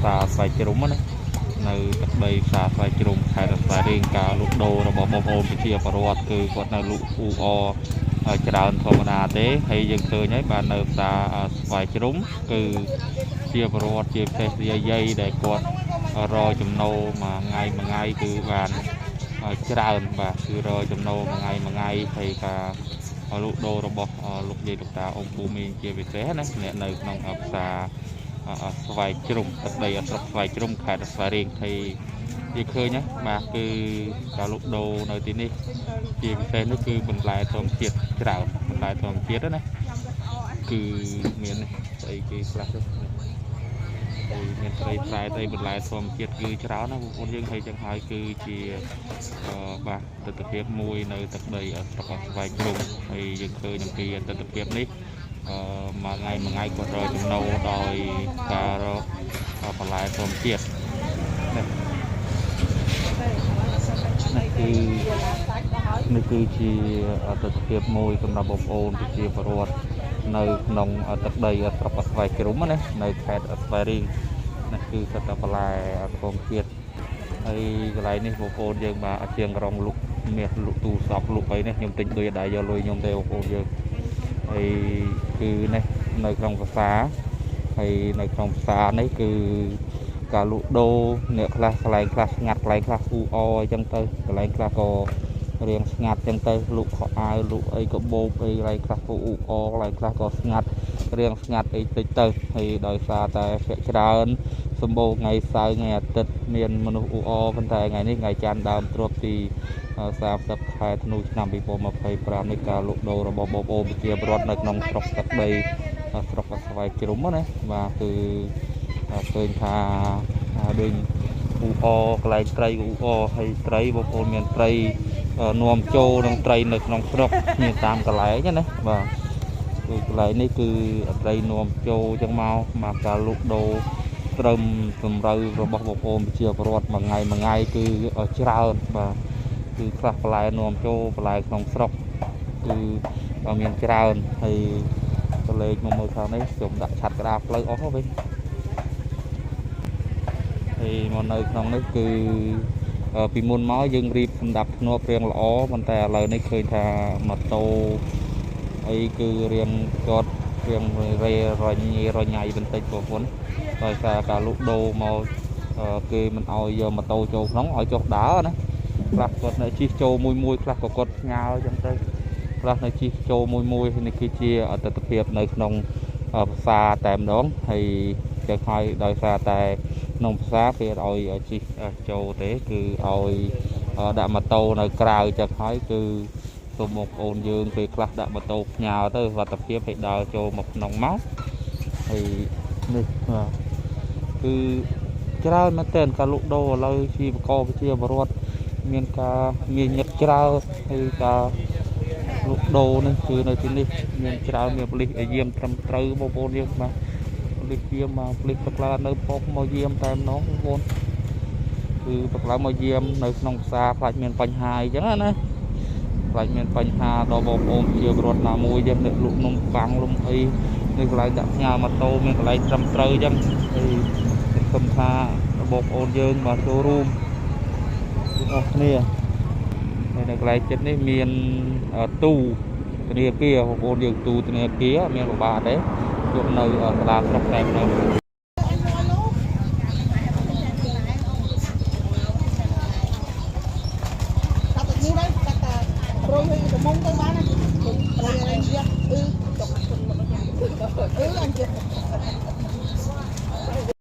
xa xoay chrum áនៅទឹកដីផ្សារស្វាយជ្រុំខេត្តរស្វាយរៀងការលក់ដូររបស់បងប្អូនប្រជាពលរដ្ឋគឺគាត់នៅលក់អ៊ូអច្រើនធម្មតាទេហើយយើងឃើញហើយបាននៅផ្សារស្វាយជ្រុំគឺជាពលរដ្ឋជាពិសេសយាយដែលគាត់រកចំណូលមួយថ្ងៃគឺបានច្រើនបាទគឺរកចំណូលមួយថ្ងៃហើយការលក់ដូររបស់លោកយាយលោកតាអ៊ំពូមីងជាពិសេសណាអ្នកនៅក្នុងផ្សារស្វាយជ្រុំទឹកដីស្រុកស្វាយជ្រុំខេត្តស្វាយរៀងហើយយើងឃើញណាបាទគឺការលក់ដូរនៅទីនេះជាពិសេសនោះគឺបន្លែធម្មជាតិច្រើនបន្លែធម្មជាតិណាគឺមានស្អីគេខ្លះទៅហើយមានត្រីប្រែត្រីបន្លែធម្មជាតិគឺច្រើនណាបងប្អូនយើងហើយចឹងហើយគឺជាបាទទស្សនវិជ្ជាមួយនៅទឹកដីស្រុកស្វាយជ្រុំហើយយើងឃើញអំពីទស្សនវិជ្ជាមួយថ្ងៃគាត់រកចំណូលដោយការរកបន្លែធម្មជាតិនេះគឺជាទស្សនវិជ្ជាមួយសម្រាប់បងប្អូនប្រជាពលរដ្ឋនៅក្នុងទឹកដីស្រុកស្វាយជ្រុំណានៅខេត្តស្វាយរៀងនេះគឺសិតតែបន្លែធម្មជាតិហើយកន្លែងនេះបងប្អូនយើងបាទជាងរងលក់មាសលក់ទូសពលក់អីនេះខ្ញុំទិញដូចដែរយកលុយខ្ញុំទេបងប្អូនយើងហើយគឺនេះនៅក្នុងផ្សារហើយនៅក្នុងផ្សារនេះគឺការលក់ដូរអ្នកខ្លះកន្លែងខ្លះស្ងាត់កន្លែងខ្លះអ៊ូអអញ្ចឹងទៅកន្លែងខ្លះក៏រៀងស្ងាត់អញ្ចឹងទៅលក់ខោអាវលក់អីក៏បោកអីកន្លែងខ្លះក៏អ៊ូអកន្លែងខ្លះក៏ស្ងាត់រៀងស្ងាត់អីតិចទៅហើយដោយសារតែភាគច្រើនសម្បូរថ្ងៃសៅរ៍ថ្ងៃអាទិត្យមានមនុស្សអ៊ូអប៉ុន្តែថ្ងៃនេះថ្ងៃច័ន្ទដើមទ្របទី30 ខែធ្នូឆ្នាំ2025នេះការលក់ដូររបស់បងប្អូនប្រជាពលរដ្ឋនៅក្នុងស្រុកទឹកដីស្រុកស្វាយជ្រុំណាបាទគឺឃើញថាដូចអ៊ូអកន្លែងត្រីអ៊ូអហើយត្រីបងប្អូនមានត្រីនាំចូលនឹងត្រីនៅក្នុងស្រុកមានតាមកន្លែងណាបាទគឺកន្លែងនេះគឺត្រីនាំចូលចឹងមកការលក់ដូរត្រឹមសម្រូវរបស់បងប្អូនប្រជាពលរដ្ឋមួយថ្ងៃគឺច្រើនបាទគឺខ្លះបន្លែនាំចូលបន្លែក្នុងស្រុកគឺមានច្រើនហើយក៏លេខមកមើលខាងនេះខ្ញុំដាក់ឆាត់ក្តារផ្លូវអស់ទៅវិញហើយមកនៅក្នុងនេះគឺពីមុនមកយើងរៀបសម្ដាប់ធ្នាប់រៀងល្អប៉ុន្តែឥឡូវនេះឃើញថាម៉ូតូអីគឺរៀងគាត់រៀងរញ៉ៃបន្តិចបងប្អូនដោយសារការលក់ដូរមកគេមិនអោយយកម៉ូតូចូលក្នុងឲ្យចុះដើរណាខ្លះគាត់នៅជិះចូលមួយខ្លះក៏គាត់ស្ងើអញ្ចឹងទៅខ្លះនៅជិះចូលមួយនេះគឺជាទស្សនវិជ្ជានៅក្នុងផ្សារតែម្ដងហើយចឹងហើយដោយសារតែក្នុងផ្សារគេឲ្យជិះចូលទេគឺឲ្យដាក់ម៉ូតូនៅក្រៅចឹងហើយគឺសូមបងប្អូនយើងពេលខ្លះដាក់ម៉ូតូផ្ញើទៅសុវត្ថិភាពឲ្យដើរចូលមកក្នុងមកហើយនេះគឺច្រើនមែនទែនការលក់ដូរឥឡូវជាបកប្រជាពលរដ្ឋមានការមានញឹកច្រើនហើយការលក់ដូរនេះគឺនៅទីនេះមានច្រើនមានប៉ូលីសយាមត្រឹមត្រូវបងប្អូនយើងបាទប៉ូលីសយាមប៉ូលីសបកឡើងនៅប៉ុកមកយាមតែម្ដងបងប្អូនគឺបកឡើងមកយាមនៅក្នុងផ្សារខ្លាចមានបញ្ហាអញ្ចឹងណាខ្លាចមានបញ្ហាដល់បងប្អូនជាពលរដ្ឋណាមួយយើងនៅលក់នំប៉័ងលំអីនៅកន្លែងដាក់ផ្ញើម៉ូតូមានកន្លែងត្រឹមត្រូវអញ្ចឹងហើយខ្ញុំថាបងប្អូនយើងមកចូលរួមអស់គ្នាហើយនៅកន្លែងចិត្តនេះមានទូធនាគារបងប្អូនយើងទូធនាគារមានពិបាកទេជួបនៅសាលាស្រុកតែម្ដងអឺ